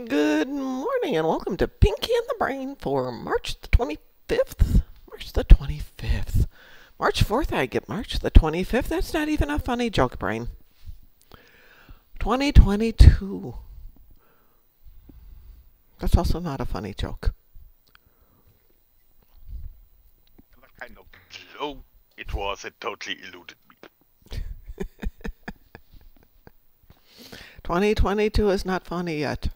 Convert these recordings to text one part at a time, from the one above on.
Good morning and welcome to Pinky and the Brain for March the 25th. March the 25th. March 4th I get March the 25th. That's not even a funny joke, Brain. 2022. That's also not a funny joke. What kind of joke it was, it totally eluded me. 2022 is not funny yet.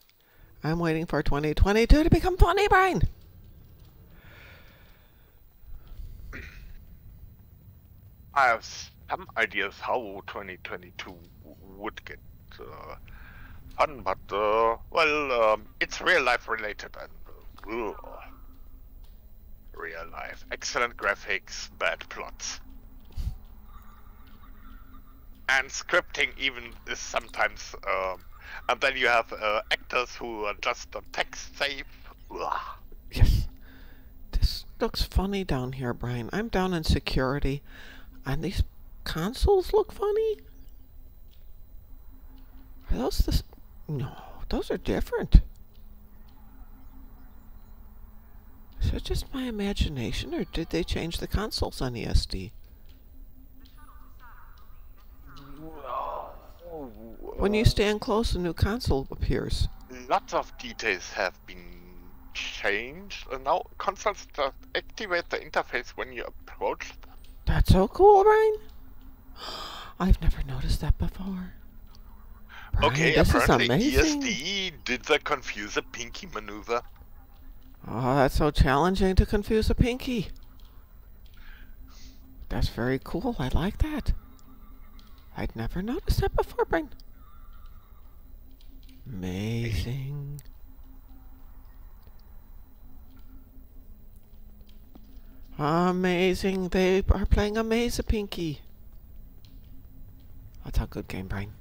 I'm waiting for 2022 to become funny, Brain. I have some ideas how 2022 would get fun, but it's real life related and real life. Excellent graphics, bad plots. And scripting even is sometimes, and then you have actors who are just on text safe. Yes. This looks funny down here, Brian. I'm down in security, and these consoles look funny. Are those the... No, those are different. Is it just my imagination, or did they change the consoles on ESD? When you stand close, a new console appears. Lots of details have been changed, and now consoles just activate the interface when you approach them. That's so cool, Brian. I've never noticed that before. Brian, Okay, this apparently is amazing. ESD did the confuse a pinky maneuver. Oh, that's so challenging to confuse a pinky. That's very cool. I like that. I'd never noticed that before, Brian. Amazing. Amazing. They are playing Amaze a Pinky. That's a good game, Brian.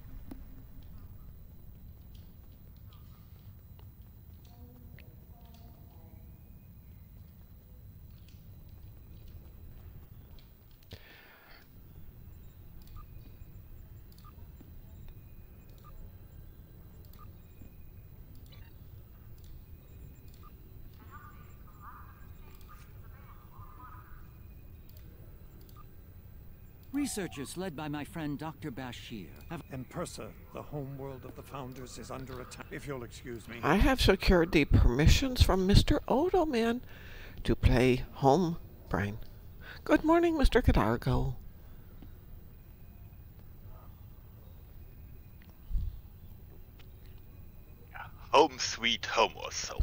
Researchers led by my friend Dr. Bashir have... And Persa, the homeworld of the Founders, is under attack. If you'll excuse me. I have secured the permissions from Mr. Odo Man to play home, Brian. Good morning, Mr. Cadargo. Home sweet home or so.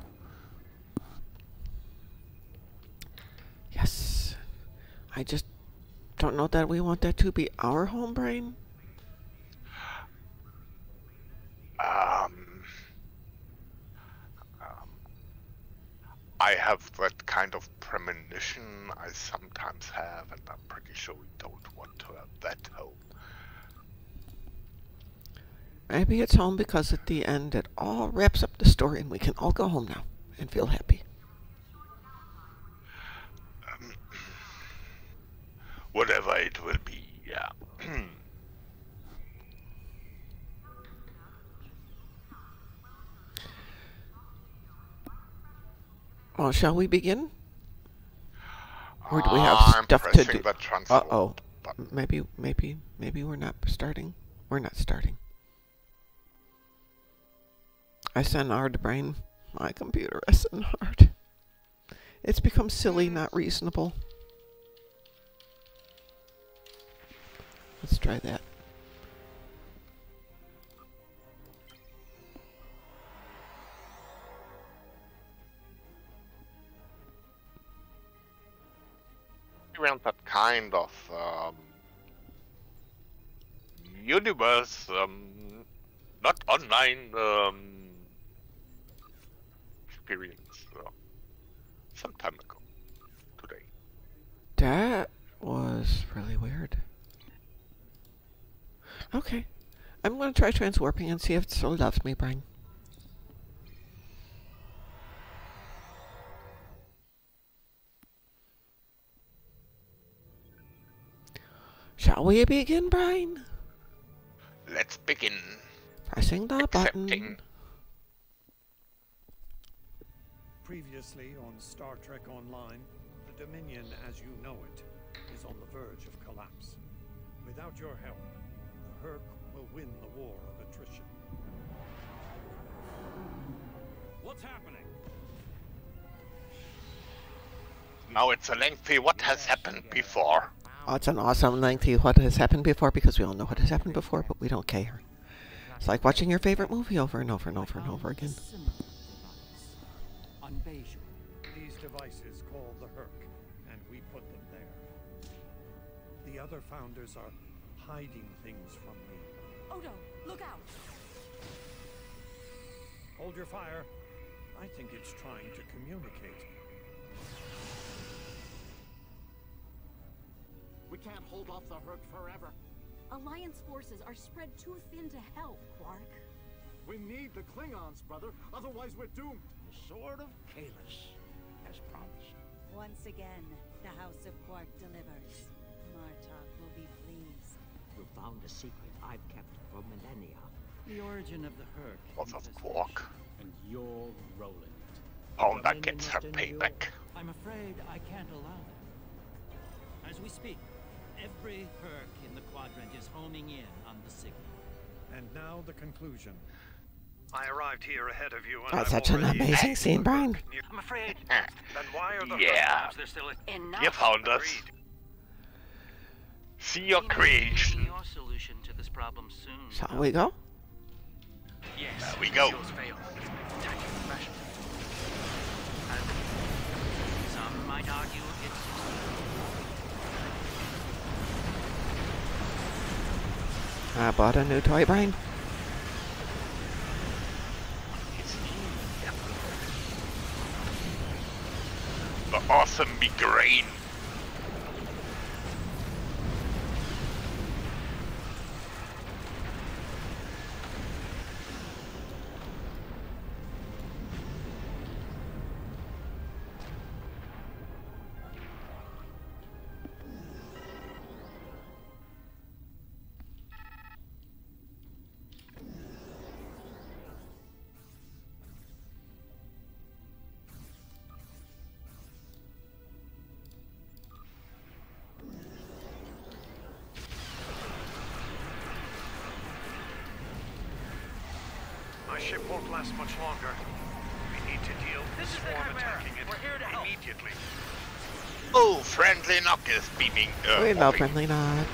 Yes. I just don't know that we want that to be our home, Brain. I have that kind of premonition I sometimes have, and I'm pretty sure we don't want to have that home. Maybe it's home because at the end it all wraps up the story and we can all go home now and feel happy. Whatever it will be, yeah. Well, shall we begin? Or do we have stuff to do? Uh-oh. Maybe we're not starting. We're not starting. SNR Brain. My computer SNR'd. It's become silly, not reasonable. Let's try that. Around that kind of universe, not online experience some time ago today. That was really weird. Okay. I'm going to try transwarping and see if it still loves me, Brian. Shall we begin, Brian? Let's begin. Pressing the button. Previously on Star Trek Online, the Dominion as you know it is on the verge of collapse. Without your help, the Herc will win the war of attrition. What's happening? Now it's a lengthy what has happened before. Oh, it's an awesome lengthy what has happened before because we all know what has happened before, but we don't care. It's like watching your favorite movie over and over and over and over again. These devices called the Herc, and we put them there. The other founders are hiding things from me. Odo, look out! Hold your fire. I think it's trying to communicate. We can't hold off the Herc forever. Alliance forces are spread too thin to help, Quark. We need the Klingons, brother. Otherwise we're doomed. The Sword of Kahless, as promised. Once again, the House of Quark delivers. MARTOK will be pleased. You found a secret I've kept for millennia. The origin of the Herc. Lots of Quark. And you're rolling it. Honda gets her payback. I'm afraid I can't allow that. As we speak, every Herc in the quadrant is homing in on the signal. And now the conclusion. I arrived here ahead of you. That's such an amazing scene, Brian. I'm afraid. Then why are the Yeah. They're still Enough. You found us. See your creation. Your solution to this problem soon. Shall we go? Yes. There we go. Failed. Attacking pressure. Some might argue it's I bought a new toy, Brian. The awesome migraine. My ship won't last much longer. We need to deal with swarm attacking it immediately. Oh, friendly knock is beaming. We love friendly knock.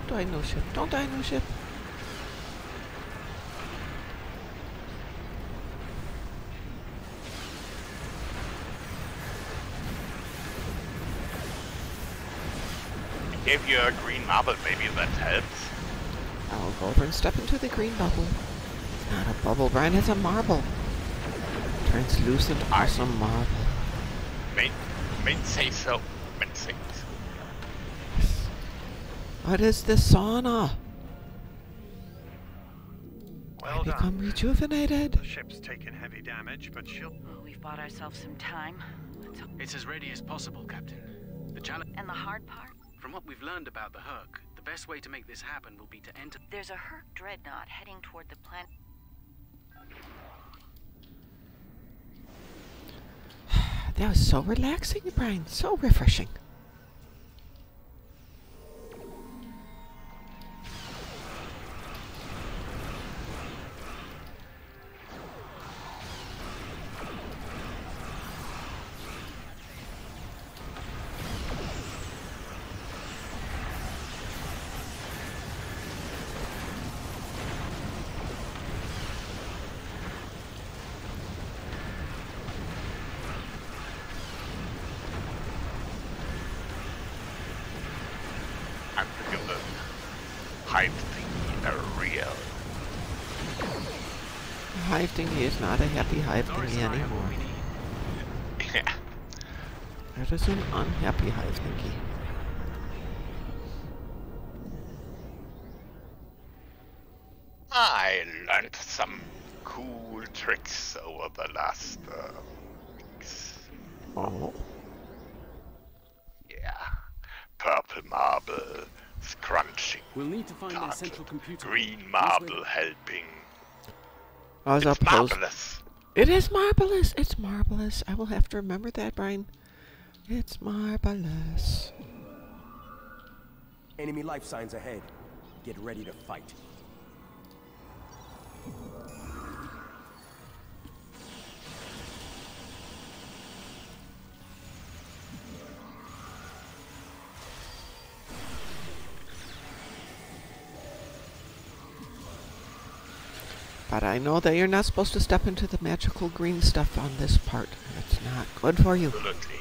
Don't die, no ship. Don't die, no ship. I gave you a green marble, maybe that helps. I'll go over and step into the green bubble. It's not a bubble, Brian, it's a marble. Translucent, awesome marble. Main say so. Main say so. What is this sauna? Well I become done. rejuvenated. The ship's taken heavy damage, but she'll... Oh, we've bought ourselves some time. It's as ready as possible, Captain. The challenge. And the hard part? From what we've learned about the Herc, the best way to make this happen will be to enter. There's a Herc dreadnought heading toward the planet. That was so relaxing, Brian. So refreshing. I'm thinking the hive thingy are real. The hive thingy is not a happy hive thingy anymore. Yeah. That is an unhappy hive thingy. I learned some cool tricks over the last weeks. Oh. Yeah. Purple marble scrunching. We'll need to find their target. central computer. Green marble helping. As It's opposed, marvelous. it is marvelous. It's marvelous. I will have to remember that, Brian. It's marvelous. Enemy life signs ahead. Get ready to fight. But I know that you're not supposed to step into the magical green stuff on this part. It's not good for you. Absolutely.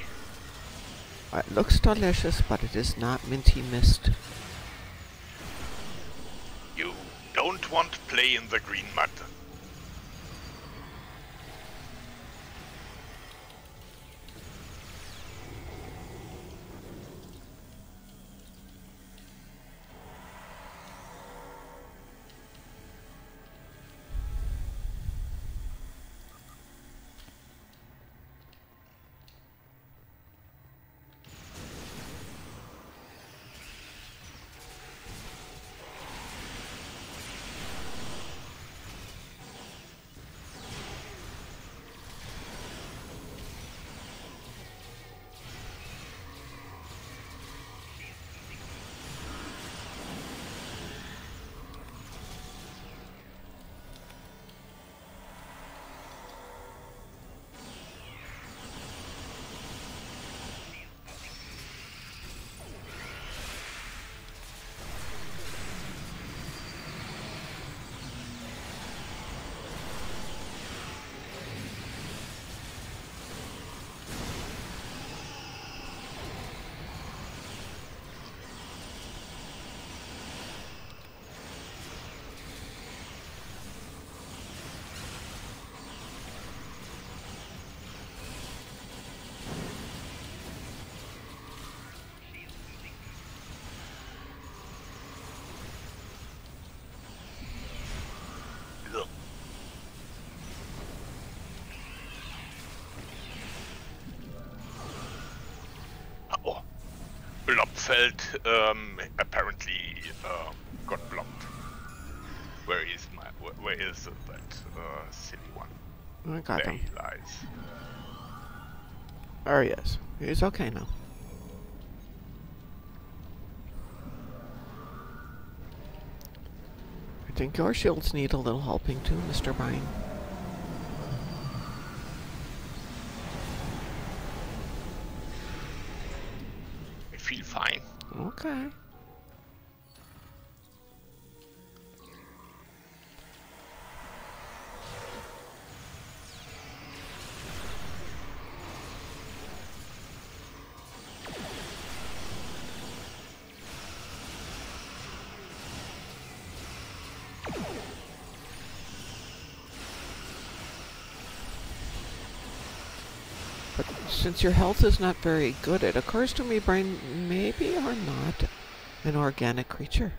It looks delicious, but it is not minty mist. You don't want to play in the green mud. Blobfeld apparently got blocked. Where is that silly one? I got there him. he lies. There he is. He's okay now. I think your shields need a little helping too, Mr. Brian. I feel fine. Okay. But since your health is not very good, it occurs to me, Brian, maybe you're not an organic creature.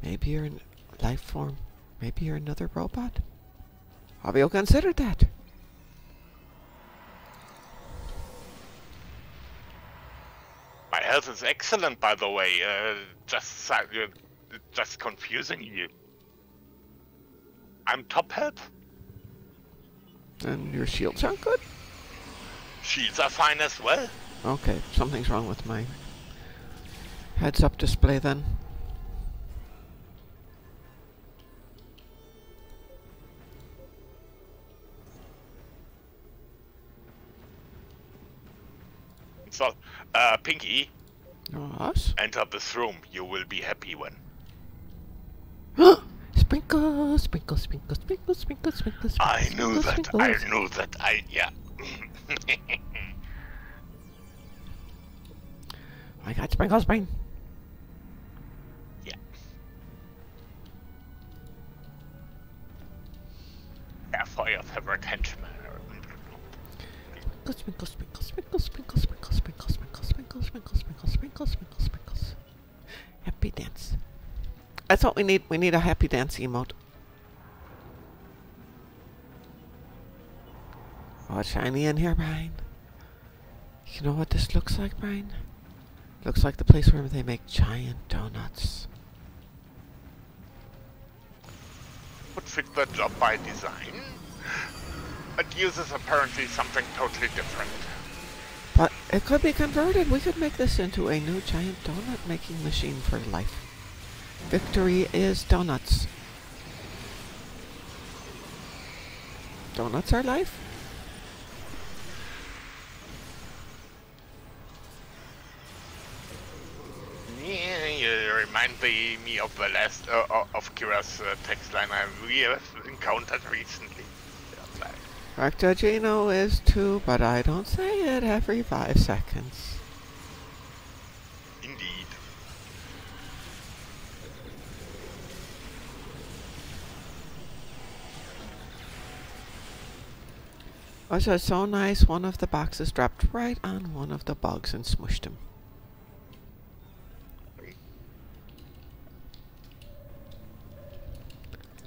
Maybe you're a life form. Maybe you're another robot. Have you considered that? My health is excellent, by the way. Just confusing you. I'm top health. And your shields aren't good? Shields are fine as well. Okay, something's wrong with my heads-up display then. So, Pinky, Yes? enter this room. You will be happy when. Sprinkle, sprinkle, sprinkle, sprinkle, sprinkle, sprinkle, sprinkle. I knew that. Sprinkles. I knew that. Yeah. I got sprinkles, brain. Yeah. Yeah, for your favorite henchman. Sprinkle, sprinkle, sprinkle, sprinkle, sprinkle, sprinkle, sprinkle, sprinkle, sprinkle, sprinkle, sprinkle, sprinkle, sprinkles. Happy dance. That's what we need. We need a happy dance emote. Oh, it's shiny in here, Brian. You know what this looks like, Brian? Looks like the place where they make giant donuts. Would fit the job by design. But uses apparently something totally different. But it could be converted. We could make this into a new giant donut making machine for life. Victory is donuts. Donuts are life? Yeah, you remind me of the last of Kira's text line we have encountered recently. Rectogeno is too, but I don't say it every 5 seconds. Indeed. Was it so nice? One of the boxes dropped right on one of the bugs and smushed him.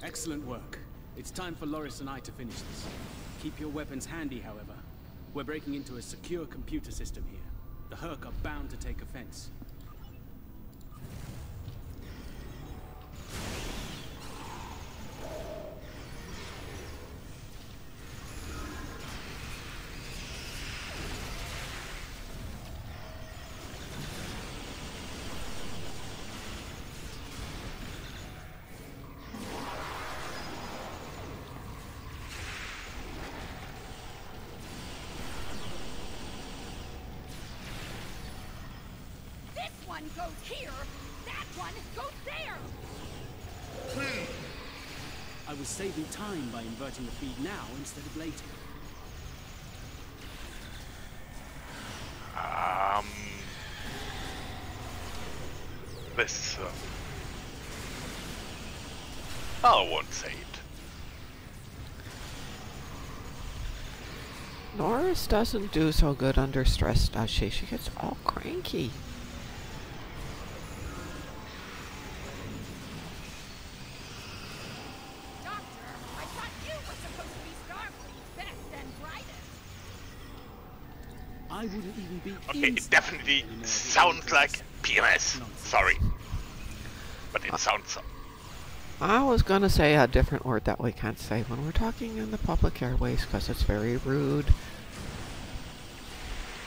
Excellent work. It's time for Loris and I to finish this. Keep your weapons handy, however. We're breaking into a secure computer system here. The Herc are bound to take offense. One goes here, that one goes there! I was saving time by inverting the feed now instead of later. This, I won't say it. Norris doesn't do so good under stress, does she? She gets all cranky. I wouldn't even be. Okay, it definitely sounds like PMS. Sorry. But it sounds so. I was gonna say a different word that we can't say when we're talking in the public airways because it's very rude.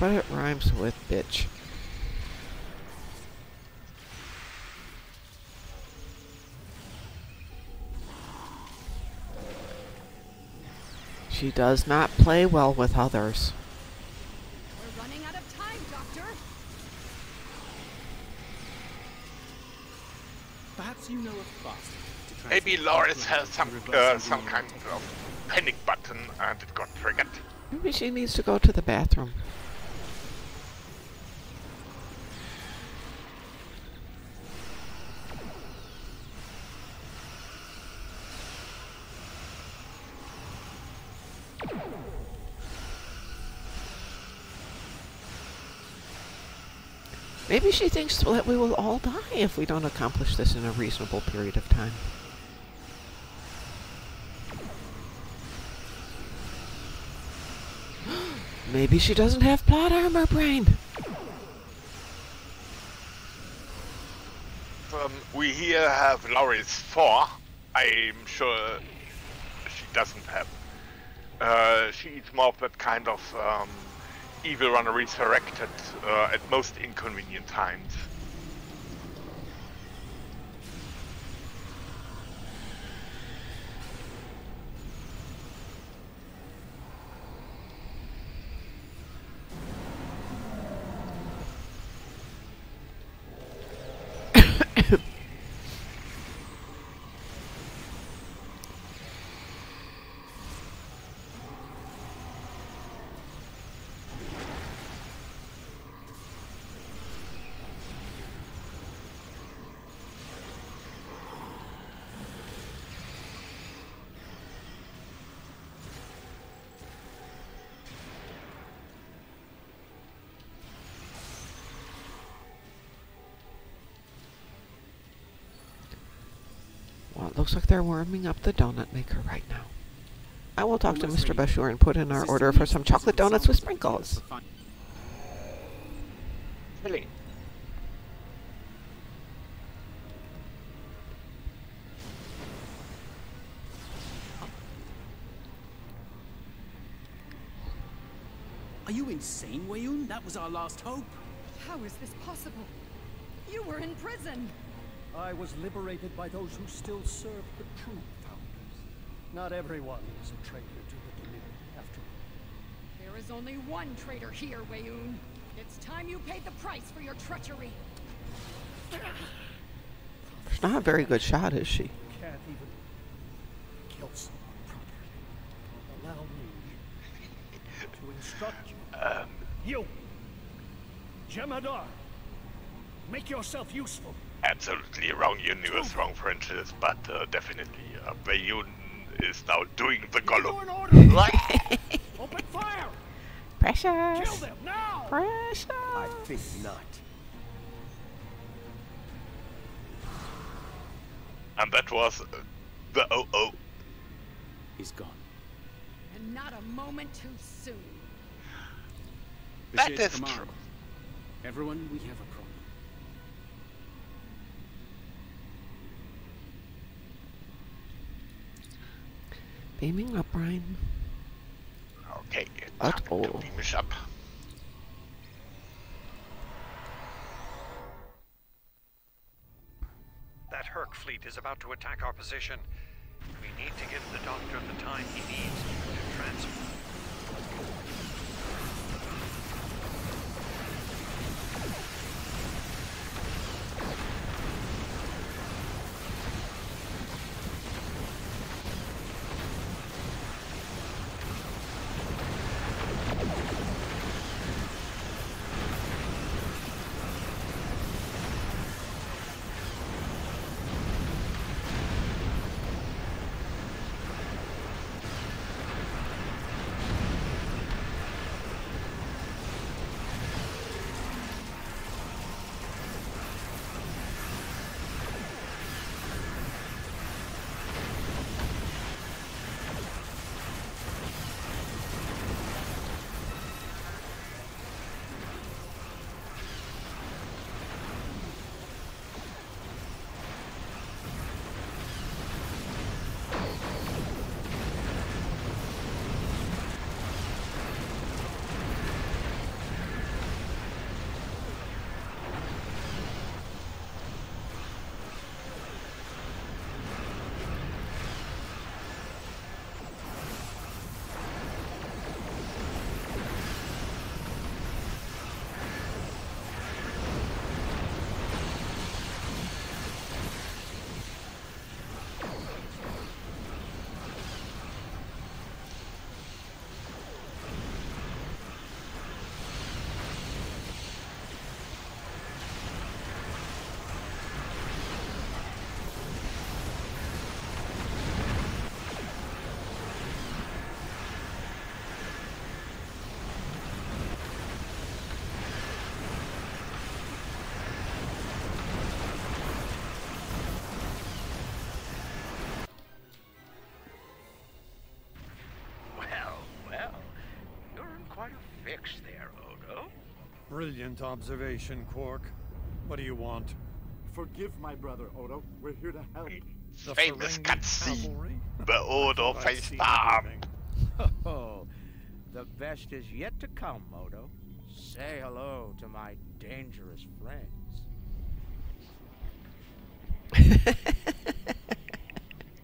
But it rhymes with bitch. She does not play well with others. We're running out of time, Doctor. Perhaps you know a faster. Maybe Loris has some kind of panic button and it got triggered. Maybe she needs to go to the bathroom. Maybe she thinks that we will all die if we don't accomplish this in a reasonable period of time. Maybe she doesn't have plot armor, Brain. We here have Loris 4. I'm sure she doesn't have She's more of that kind of evil one resurrected at most inconvenient times. Well, it looks like they're warming up the donut maker right now. I will talk to Mr. Bashur and put in our order for some chocolate donuts with sprinkles. Really? Are you insane, Wayun? That was our last hope. How is this possible? You were in prison! I was liberated by those who still serve the true founders. Not everyone is a traitor to the Dominion, after all. There is only one traitor here, Wayun. It's time you paid the price for your treachery. She's not a very good shot, is she? Can't even kill someone properly. Allow me to instruct you. You, Jemadar, make yourself useful. Absolutely wrong. You knew us wrong, Francis, but definitely Wayun is now doing the Gollum. Open fire! Precious! Kill them now! Precious! I think not. And that was the oh. He's gone. And not a moment too soon. That Bashir's is command. true. Everyone, we have a problem. Beaming up, Ryn. Okay, At time all. to beam us up. That Herc fleet is about to attack our position. We need to give the Doctor the time he needs to transfer. fix there, Odo. Brilliant observation, Quark. What do you want? Forgive my brother, Odo. We're here to help. Famous cutscene. The Odo faced arm. Oh, the best is yet to come, Moto. Say hello to my dangerous friends.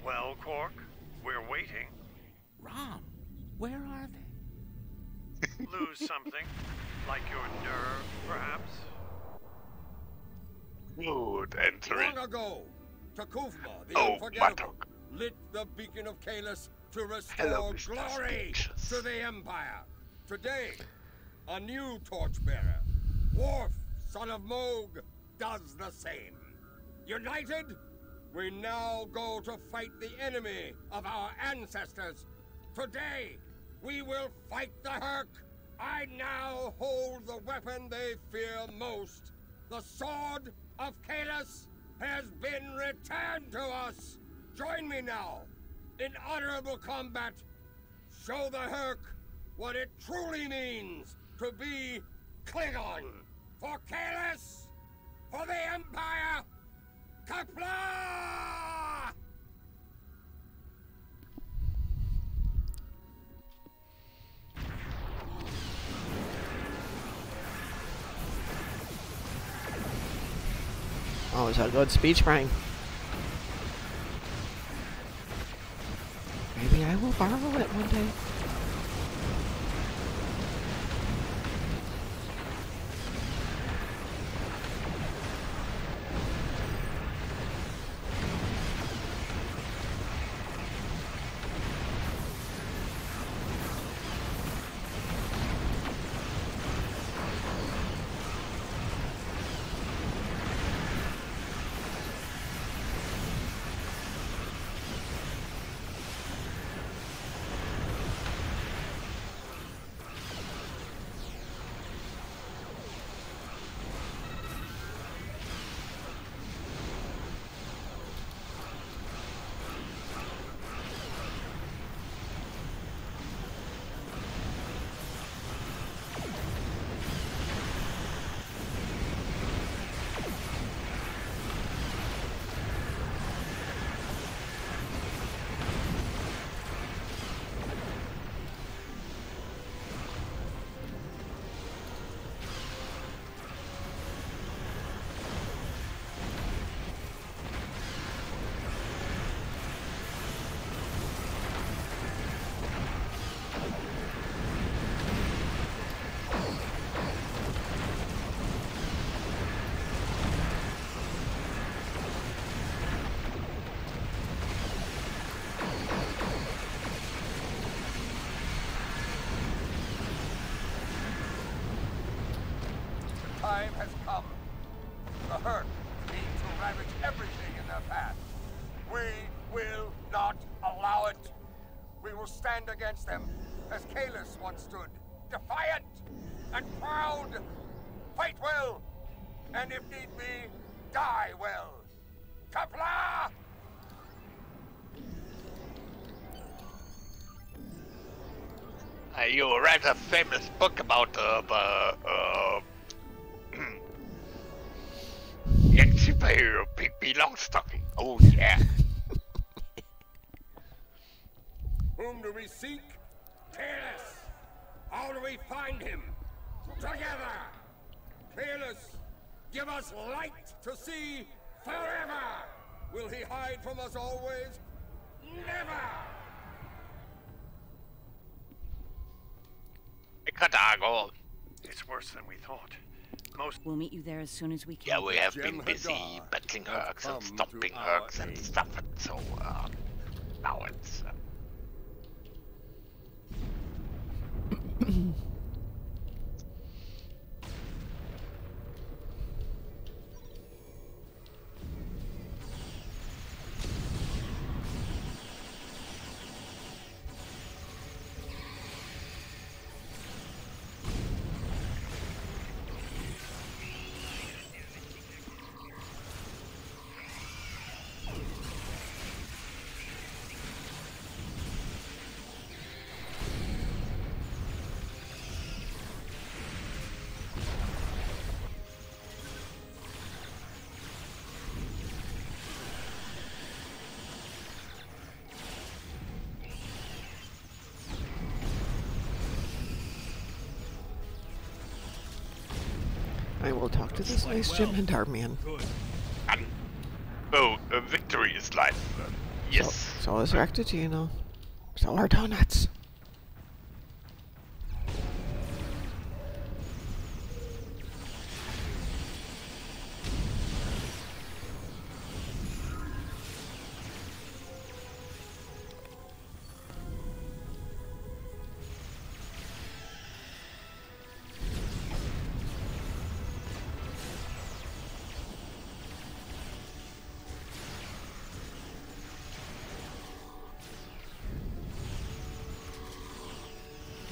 Well, Quark, we're waiting. Rom, where are they? Lose something? Like your nerve, perhaps? Good entry. Long ago, Takufma, the Oh, Unforgettable, MARTOK. lit the beacon of Kalis to Hello, restore Mr. glory Speeches. to the Empire. Today, a new torchbearer, Worf, son of Moog, does the same. United, we now go to fight the enemy of our ancestors. Today, we will fight the Herc. I now hold the weapon they fear most. The sword of Kalis has been returned to us. Join me now in honorable combat. Show the Herc what it truly means to be Klingon. For Kalis, for the Empire, Kapla! Oh, is that a good speech, Brian? Maybe I will borrow it one day. Time has come. The Herc need to ravage everything in their path. We will not allow it. We will stand against them as Kalis once stood, defiant and proud. Fight well, and if need be, die well. Kapla! You read a famous book about Yankee Big Longstocking. Oh yeah. Whom do we seek? Kalis! How do we find him? Together! Kalis, give us light to see forever! Will he hide from us always? Never! It's worse than we thought. We'll meet you there as soon as we can. Yeah, we have been busy battling hercs and stomping hercs and stuff, and so now it's I will talk to this nice Jim and Darman. Oh, victory is life. Yes. So is Rectigino. So are donuts.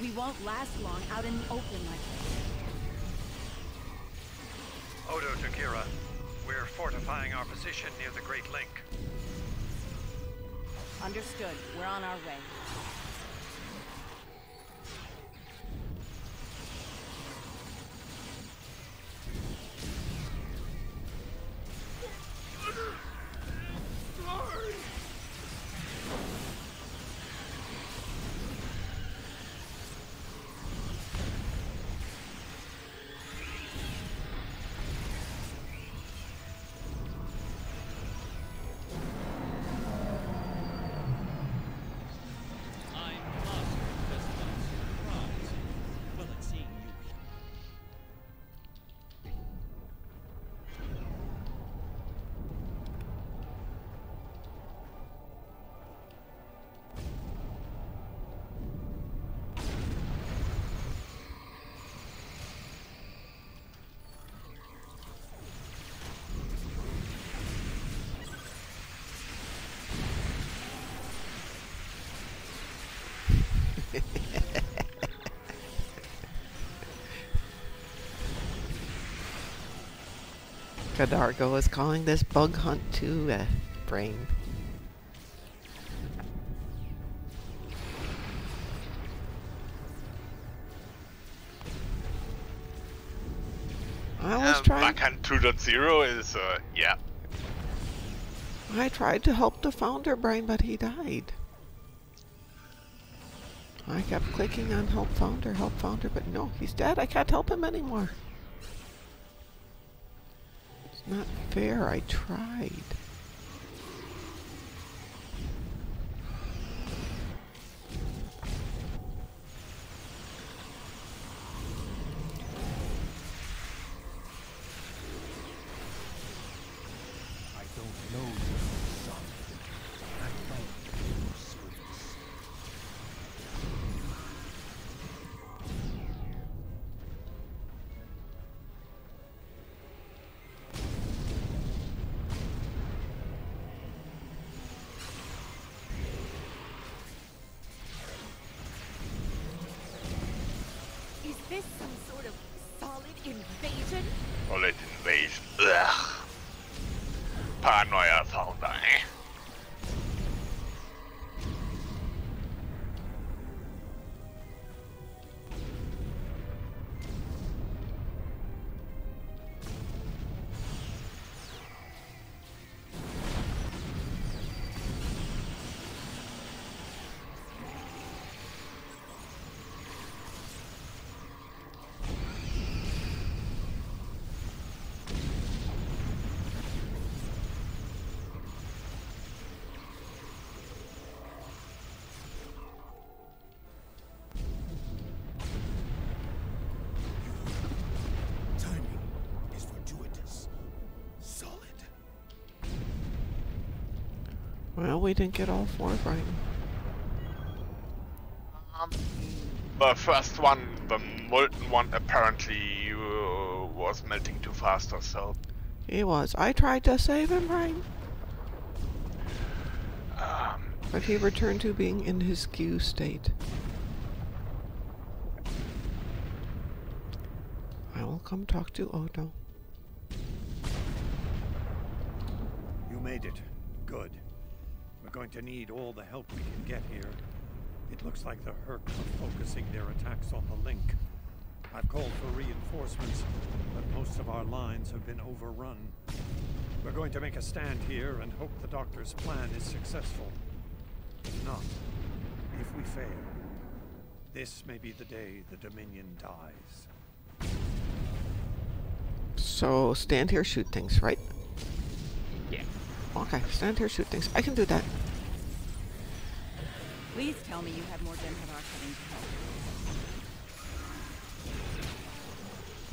We won't last long out in the open like this. Odo to Kira. We're fortifying our position near the Great Link. Understood. We're on our way. Cadargo is calling this bug hunt too, brain. I was trying. Backhand 2.0 is, yeah. I tried to help the founder, brain, but he died. I kept clicking on help founder, but no, he's dead. I can't help him anymore. It's not fair. I tried. I don't know you, son. I thank you for your service. Is this some sort of solid invasion? Solid invasion. Ugh. Paranoia founder, eh? Well, we didn't get all four, Brian. The first one, the molten one, apparently was melting too fast or so. He was. I tried to save him, Brian. But he returned to being in his Q state. I will come talk to Odo. You made it. Good. We're going to need all the help we can get here. It looks like the Herc are focusing their attacks on the link. I've called for reinforcements, but most of our lines have been overrun. We're going to make a stand here and hope the Doctor's plan is successful. If not, if we fail, this may be the day the Dominion dies. So stand here, shoot things, right? Yeah. Okay, stand here, shoot things. I can do that. Please tell me you have more Jem'Hadar coming to help.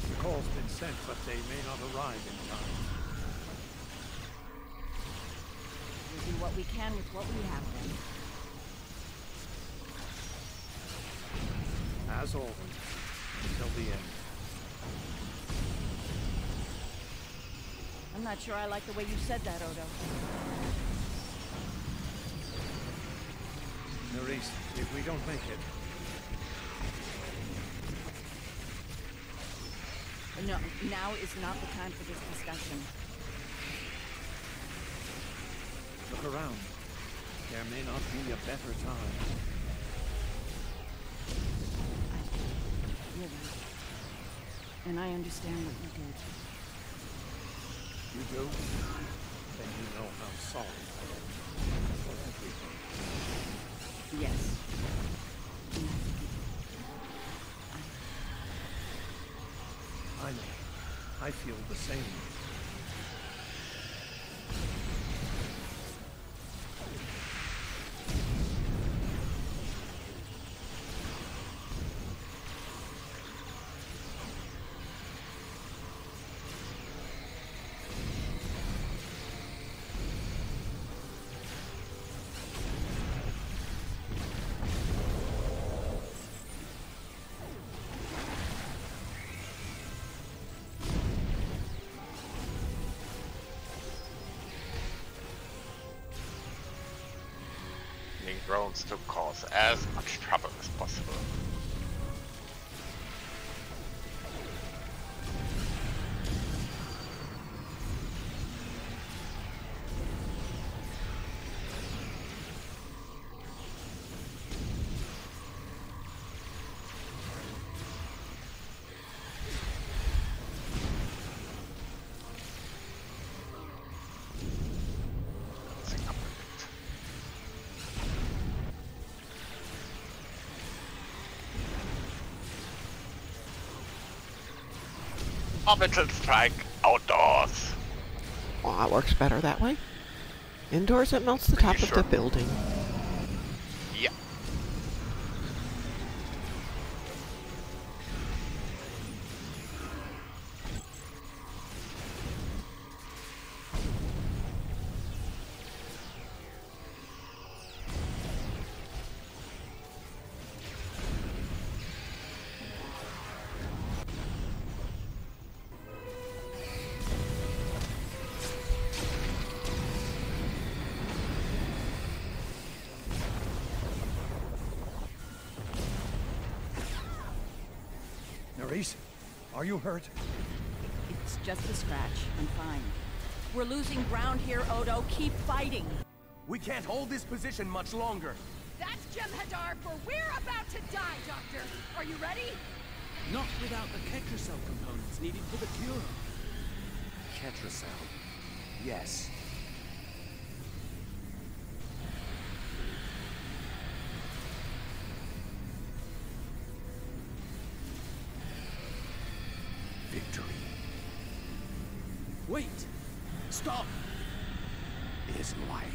The call's been sent, but they may not arrive in time. We'll do what we can with what we have then. As always, until the end. I'm not sure I like the way you said that, Odo. Nerys, if we don't make it... No, now is not the time for this discussion. Look around. There may not be a better time. You're right. And I understand what you did. You do? Then you know how sorry I am for everything. Yes. I know. I feel the same. Drones to cause as much trouble as possible. Orbital strike outdoors. Well, that works better that way. Indoors, it melts the top of the building. Yeah. Nerys, are you hurt? It's just a scratch. I'm fine. We're losing ground here, Odo. Keep fighting. We can't hold this position much longer. That's Jem'Hadar, for we're about to die, Doctor. Are you ready? Not without the Ketracel components needed for the cure. Ketracel. Yes. Victory. Wait! Stop! Is life.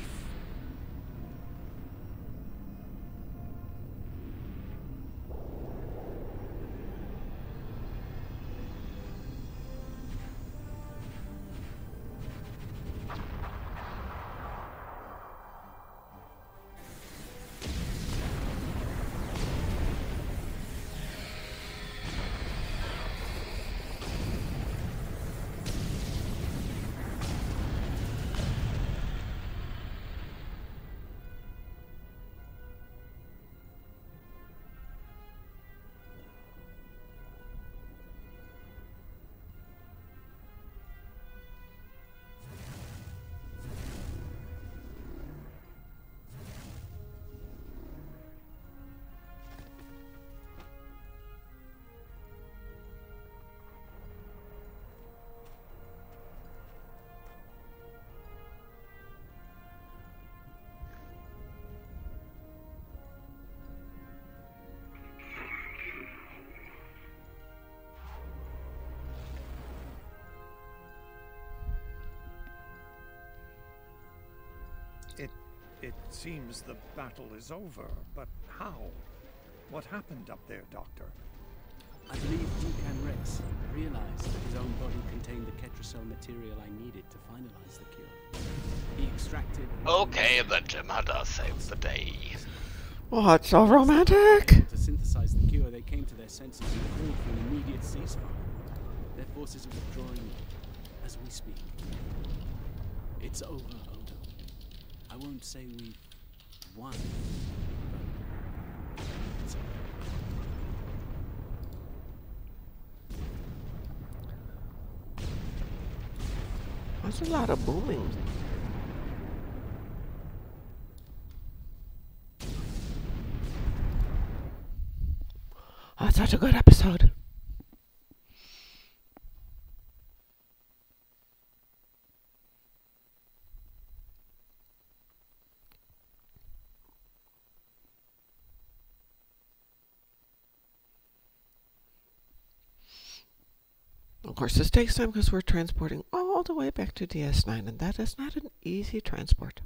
It seems the battle is over, but how? What happened up there, Doctor? I believe Deacon Rex realized that his own body contained the Ketracel material I needed to finalize the cure. He extracted... Okay, the Jem'Hadar saved the day. What's so romantic? To synthesize the cure, they came to their senses and called for an immediate ceasefire. Their forces are withdrawing as we speak. It's over, Odo. I won't say we've won, but it's over. That's a lot of booming. Oh, it's such a good episode. Of course, this takes time because we're transporting all the way back to DS9, and that is not an easy transport.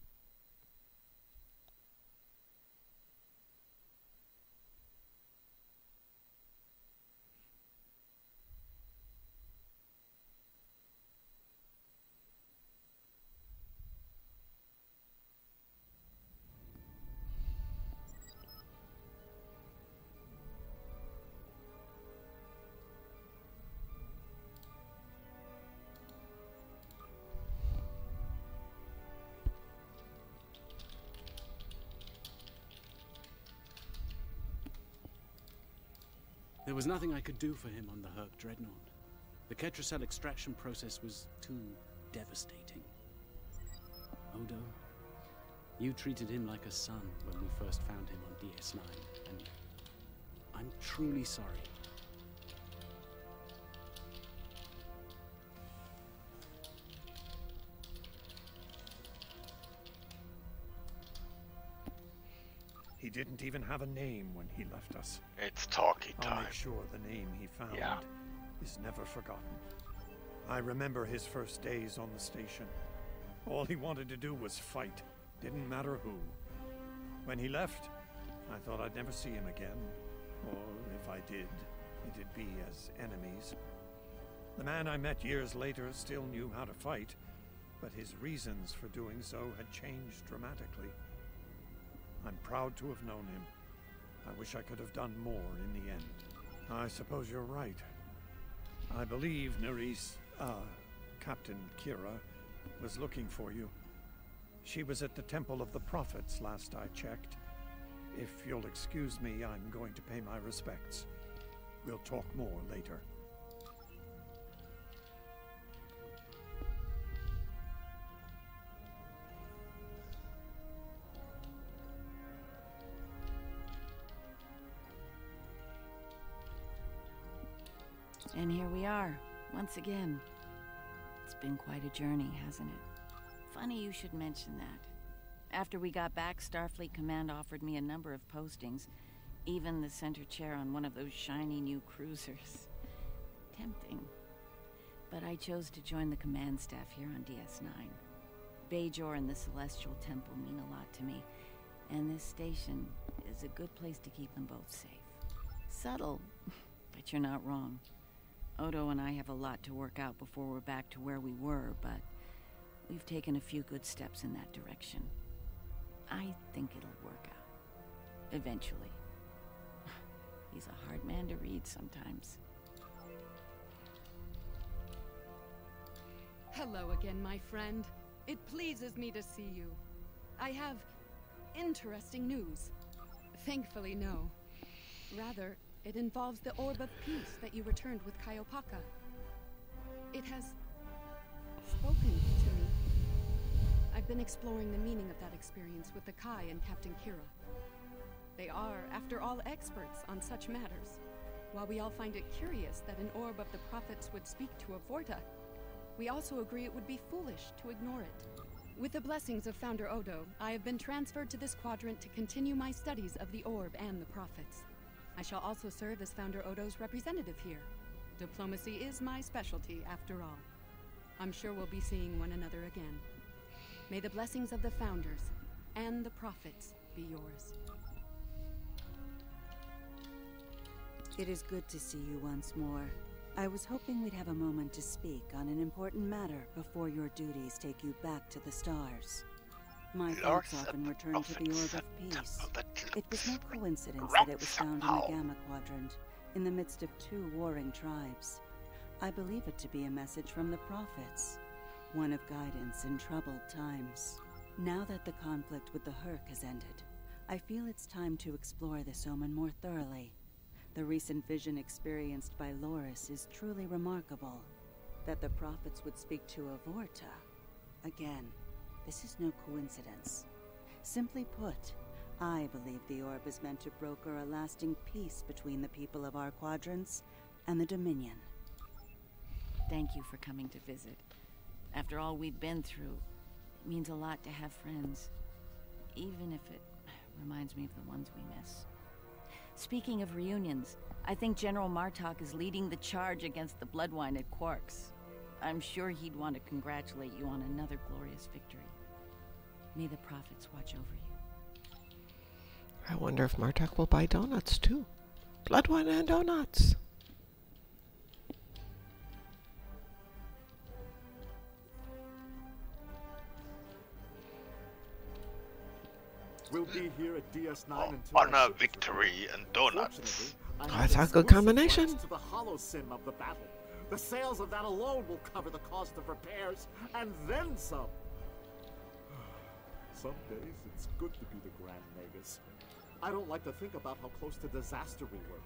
There was nothing I could do for him on the Herc Dreadnought. The Ketracel extraction process was too devastating. Odo, you treated him like a son when we first found him on DS9, and I'm truly sorry. He didn't even have a name when he left us. It's talkie time. I'll make sure the name he found is never forgotten. I remember his first days on the station. All he wanted to do was fight. Didn't matter who. When he left, I thought I'd never see him again. Or if I did, it'd be as enemies. The man I met years later still knew how to fight, but his reasons for doing so had changed dramatically. I'm proud to have known him. I wish I could have done more in the end. I suppose you're right. I believe Captain Kira was looking for you. She was at the Temple of the Prophets last I checked. If you'll excuse me, I'm going to pay my respects. We'll talk more later. And here we are, once again. It's been quite a journey, hasn't it? Funny you should mention that. After we got back, Starfleet Command offered me a number of postings, even the center chair on one of those shiny new cruisers. Tempting. But I chose to join the command staff here on DS9. Bajor and the Celestial Temple mean a lot to me, and this station is a good place to keep them both safe. Subtle, but you're not wrong. Odo and I have a lot to work out before we're back to where we were, but we've taken a few good steps in that direction. I think it'll work out. Eventually. He's a hard man to read sometimes. Hello again, my friend. It pleases me to see you. I have interesting news. Thankfully, no. Rather, it involves the Orb of Peace that you returned with Kaiopaka. It has spoken to me. I've been exploring the meaning of that experience with the Kai and Captain Kira. They are, after all, experts on such matters. While we all find it curious that an Orb of the Prophets would speak to a Vorta, we also agree it would be foolish to ignore it. With the blessings of Founder Odo, I have been transferred to this quadrant to continue my studies of the Orb and the Prophets. I shall also serve as Founder Odo's representative here. Diplomacy is my specialty, after all. I'm sure we'll be seeing one another again. May the blessings of the Founders and the prophets be yours. It is good to see you once more. I was hoping we'd have a moment to speak on an important matter before your duties take you back to the stars. My thoughts often return to the Orb of Peace. It was no coincidence that it was found in the Gamma Quadrant, in the midst of two warring tribes. I believe it to be a message from the prophets, one of guidance in troubled times. Now that the conflict with the Herc has ended, I feel it's time to explore this omen more thoroughly. The recent vision experienced by Loris is truly remarkable. That the prophets would speak to Avorta. Again, this is no coincidence. Simply put, I believe the orb is meant to broker a lasting peace between the people of our quadrants and the Dominion. Thank you for coming to visit. After all we've been through, it means a lot to have friends. Even if it reminds me of the ones we miss. Speaking of reunions, I think General MARTOK is leading the charge against the Bloodwine at Quark's. I'm sure he'd want to congratulate you on another glorious victory. May the prophets watch over you. I wonder if MARTOK will buy donuts too. Bloodwine and donuts. We'll be here at DS9 until honor, victory, and donuts. That's a good combination. To the hollow sim of the battle. The sales of that alone will cover the cost of repairs, and then some. Some days it's good to be the Grand Magus. I don't like to think about how close to disaster we were.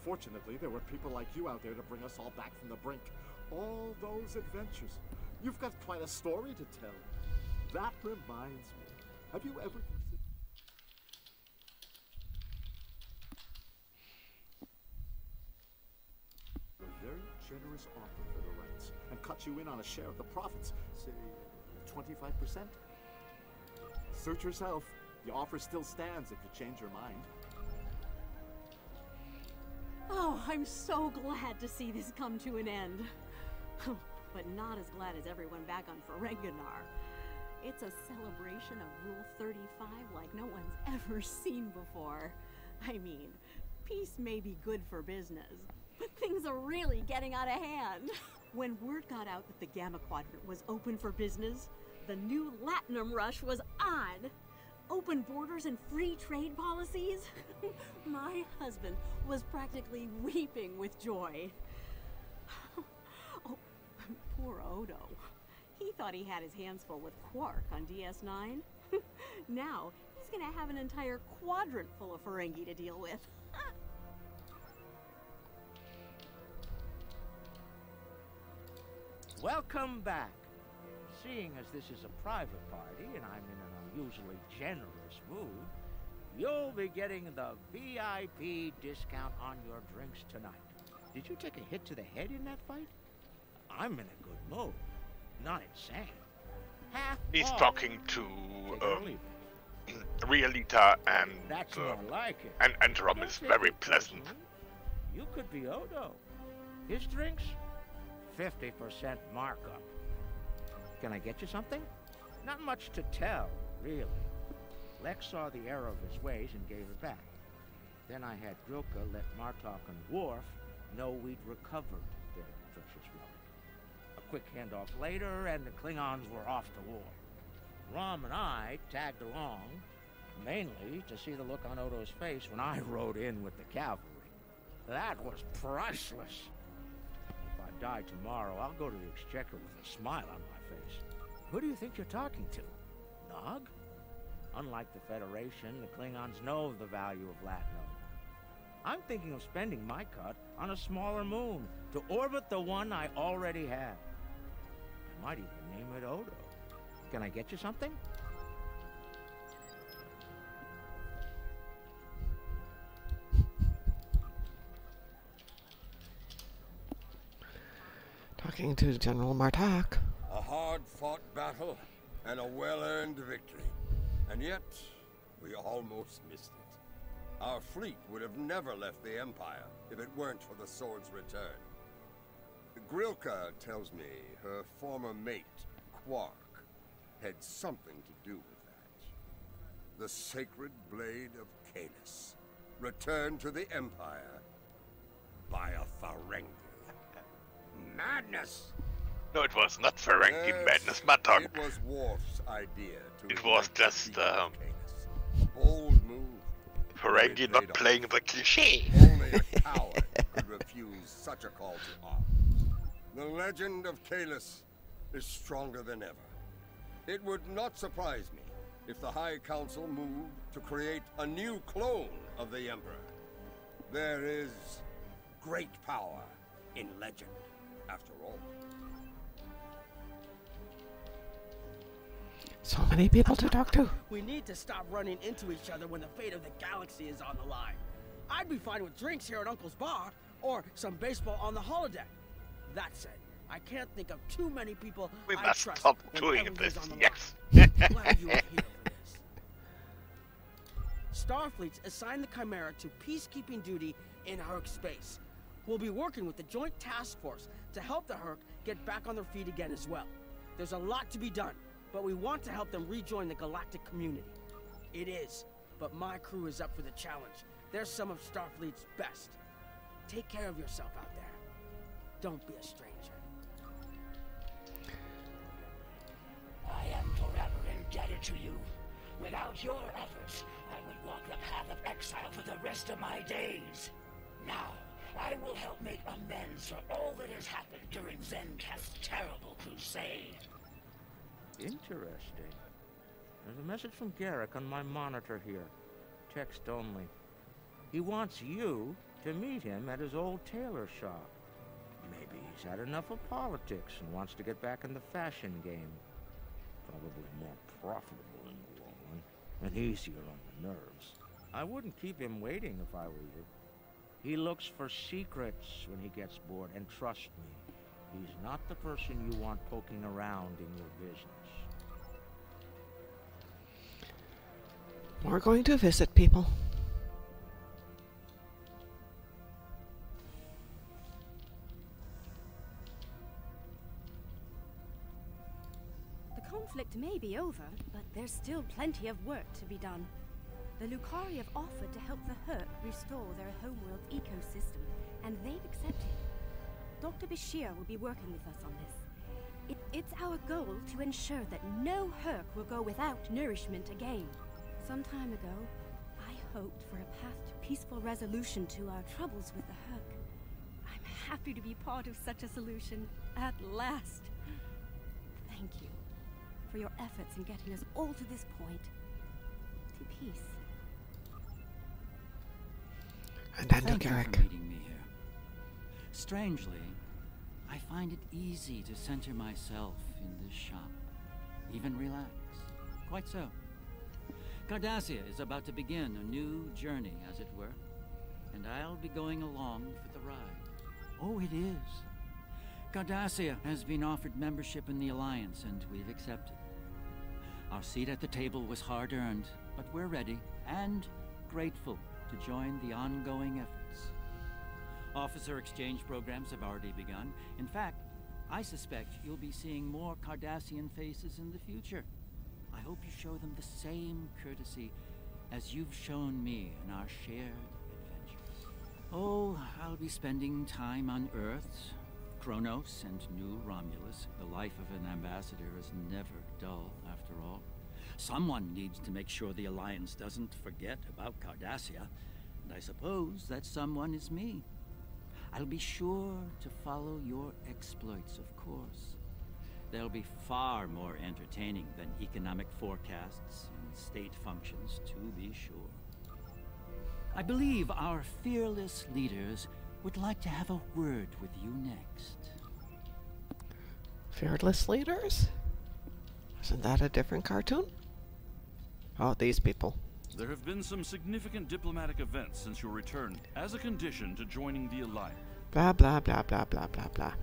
Fortunately, there were people like you out there to bring us all back from the brink. All those adventures. You've got quite a story to tell. That reminds me. Have you ever considered a very generous offer for the rights and cut you in on a share of the profits, say 25%? Suit yourself. The offer still stands if you change your mind. Oh, I'm so glad to see this come to an end. But not as glad as everyone back on Ferenginar. It's a celebration of Rule 35 like no one's ever seen before. I mean, peace may be good for business, but things are really getting out of hand. When word got out that the Gamma Quadrant was open for business, the new Latinum rush was on. Open borders and free trade policies. My husband was practically weeping with joy. Oh, poor Odo. He thought he had his hands full with Quark on DS9. Now, he's gonna have an entire quadrant full of Ferengi to deal with. Welcome back. Seeing as this is a private party and I'm in an unusually generous mood, you'll be getting the VIP discount on your drinks tonight. Did you take a hit to the head in that fight? I'm in a good mood. Not insane. He's talking to Rialita, and that's more like it. And Rom is very pleasant. You could be Odo. His drinks, 50% markup. Can I get you something? Not much to tell, really. Lex saw the error of his ways and gave it back. Then I had Grilka let Martok and Worf know we'd recovered their precious relic. A quick handoff later, and the Klingons were off to war. Rom and I tagged along, mainly to see the look on Odo's face when I rode in with the cavalry. That was priceless. If I die tomorrow, I'll go to the Exchequer with a smile on my face. Who do you think you're talking to? Nog? Unlike the Federation, the Klingons know the value of Latinum. I'm thinking of spending my cut on a smaller moon to orbit the one I already have. I might even name it Odo. Can I get you something? Talking to General MARTOK. A hard-fought battle and a well-earned victory. And yet, we almost missed it. Our fleet would have never left the Empire if it weren't for the sword's return. Grilka tells me her former mate, Quark, had something to do with that. The sacred blade of Canis, returned to the Empire by a Ferengi. Madness! No, it was not Ferengi madness, MARTOK. It was Worf's idea to... It was just, A bold move. Ferengi not playing the cliché. Only a coward could refuse such a call to arms. The legend of Canis is stronger than ever. It would not surprise me if the High Council moved to create a new clone of the Emperor. There is great power in legend, after all. So many people to talk to. We need to stop running into each other when the fate of the galaxy is on the line. I'd be fine with drinks here at Uncle's bar, or some baseball on the holodeck. That said, I can't think of too many people We I must trust stop when doing everything's this, on the yes. line. Glad you are here for this. Starfleet's assigned the Chimera to peacekeeping duty in Herc space. We'll be working with the Joint Task Force to help the Herc get back on their feet again as well. There's a lot to be done, but we want to help them rejoin the galactic community. It is, but my crew is up for the challenge. They're some of Starfleet's best. Take care of yourself out there. Don't be a stranger. I am forever indebted to you. Without your efforts, I would walk the path of exile for the rest of my days. Now, I will help make amends for all that has happened during Zencast's terrible crusade. Interesting. There's a message from Garrick on my monitor here. Text only. He wants you to meet him at his old tailor shop. Maybe he's had enough of politics and wants to get back in the fashion game. Probably more profitable in the long run, and easier on the nerves. I wouldn't keep him waiting if I were you. He looks for secrets when he gets bored, and trust me, he's not the person you want poking around in your business. We're going to visit people. The conflict may be over, but there's still plenty of work to be done. The Lucari have offered to help the Herc restore their homeworld ecosystem, and they've accepted. Dr. Bashir will be working with us on this. It's our goal to ensure that no Herc will go without nourishment again. Some time ago, I hoped for a path to peaceful resolution to our troubles with the Herc. I'm happy to be part of such a solution, at last. Thank you for your efforts in getting us all to this point. To peace. And then Thank to you Garrick. for meeting me here. Strangely, I find it easy to center myself in this shop. Even relax. Quite so. Cardassia is about to begin a new journey, as it were. And I'll be going along for the ride. Oh, it is. Cardassia has been offered membership in the Alliance, and we've accepted. Our seat at the table was hard-earned, but we're ready and grateful to join the ongoing efforts. Officer exchange programs have already begun. In fact, I suspect you'll be seeing more Cardassian faces in the future. I hope you show them the same courtesy as you've shown me in our shared adventures. Oh, I'll be spending time on Earth, Kronos, and New Romulus. The life of an ambassador is never dull, after all. Someone needs to make sure the Alliance doesn't forget about Cardassia, and I suppose that someone is me. I'll be sure to follow your exploits, of course. They'll be far more entertaining than economic forecasts and state functions, to be sure. I believe our fearless leaders would like to have a word with you next. Fearless leaders? Isn't that a different cartoon? Oh, these people. There have been some significant diplomatic events since your return as a condition to joining the Alliance. Blah, blah, blah, blah, blah, blah, blah.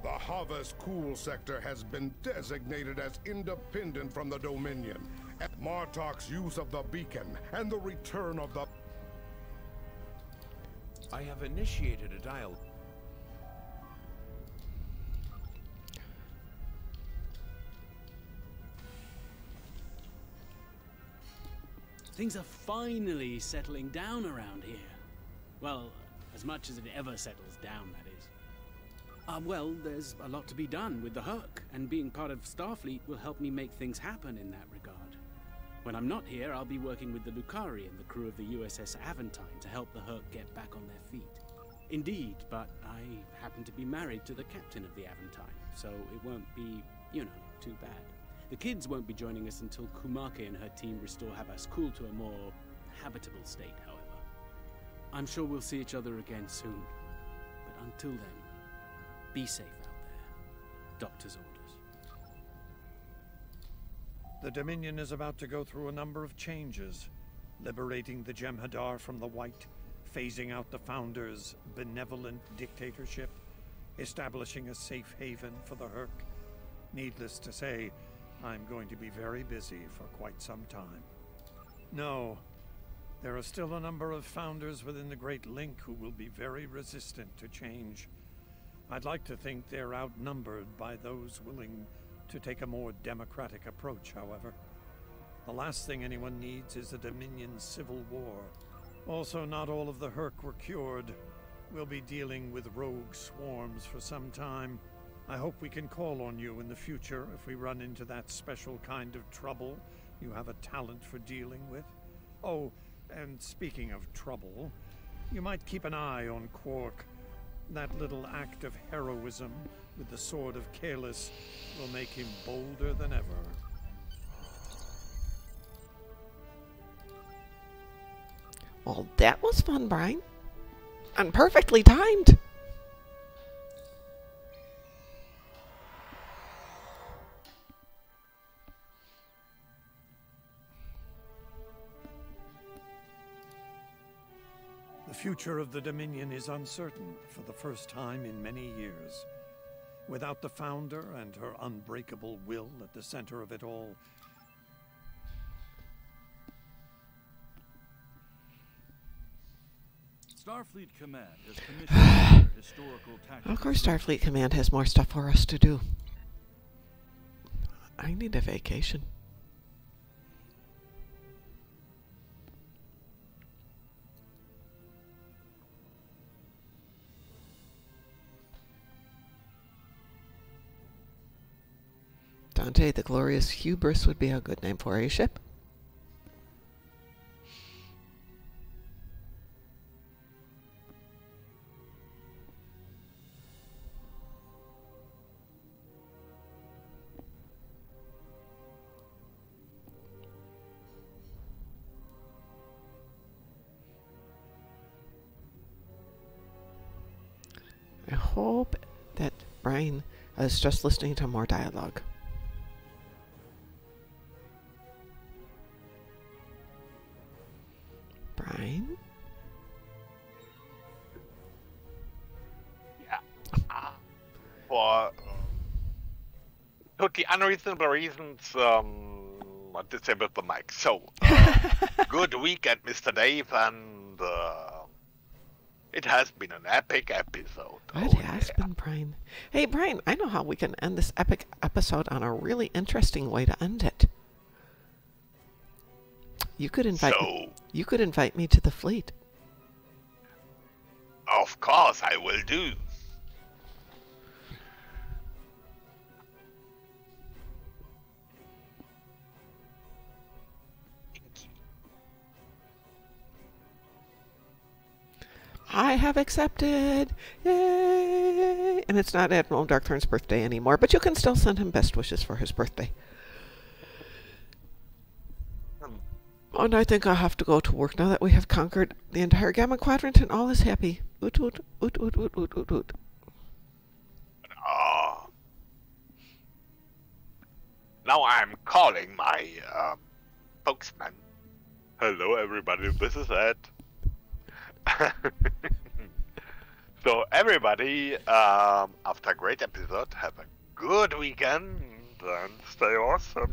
The Harvest Cool sector has been designated as independent from the Dominion. MARTOK's use of the beacon and the return of the... I have initiated a dialogue. Things are finally settling down around here. Well, as much as it ever settles down, that is. Well, there's a lot to be done with the Herc, and being part of Starfleet will help me make things happen in that regard. When I'm not here, I'll be working with the Lucari and the crew of the USS Aventine to help the Herc get back on their feet. Indeed, but I happen to be married to the captain of the Aventine, so it won't be, you know, too bad. The kids won't be joining us until Kumake and her team restore Havas-Kul to a more habitable state, however. I'm sure we'll see each other again soon. But until then, be safe out there. Doctor's orders. The Dominion is about to go through a number of changes, liberating the Jem'Hadar from the White, phasing out the Founders' benevolent dictatorship, establishing a safe haven for the Herc. Needless to say, I'm going to be very busy for quite some time. No, there are still a number of Founders within the Great Link who will be very resistant to change. I'd like to think they're outnumbered by those willing to take a more democratic approach, however. The last thing anyone needs is a Dominion civil war. Also, not all of the Herc were cured. We'll be dealing with rogue swarms for some time. I hope we can call on you in the future if we run into that special kind of trouble you have a talent for dealing with. Oh, and speaking of trouble, you might keep an eye on Quark. That little act of heroism with the Sword of Kahless will make him bolder than ever. Well, that was fun, Brian. And perfectly timed. The future of the Dominion is uncertain for the first time in many years. Without the Founder and her unbreakable will at the center of it all, Starfleet Command has commissioned their historical tactics. Of course, Starfleet Command has more stuff for us to do. I need a vacation. Dante, the Glorious Hubris would be a good name for a ship. I hope that Brian is just listening to more dialogue. Brian? Yeah. For totally unreasonable reasons, I disabled the mic. So, good weekend, Mr. Dave, and it has been an epic episode. It has been, Brian. Hey, Brian, I know how we can end this epic episode on a really interesting way to end it. You could invite me to the fleet. Of course, I will do. I have accepted. Yay! And it's not Admiral Darkthorn's birthday anymore, but you can still send him best wishes for his birthday. And I think I'll have to go to work now that we have conquered the entire Gamma Quadrant and all is happy. Oot, oot, oot, oot, oot, oot, oot, oot. Now I'm calling my spokesman. Hello, everybody. This is Ed. So, everybody, after a great episode, have a good weekend and stay awesome.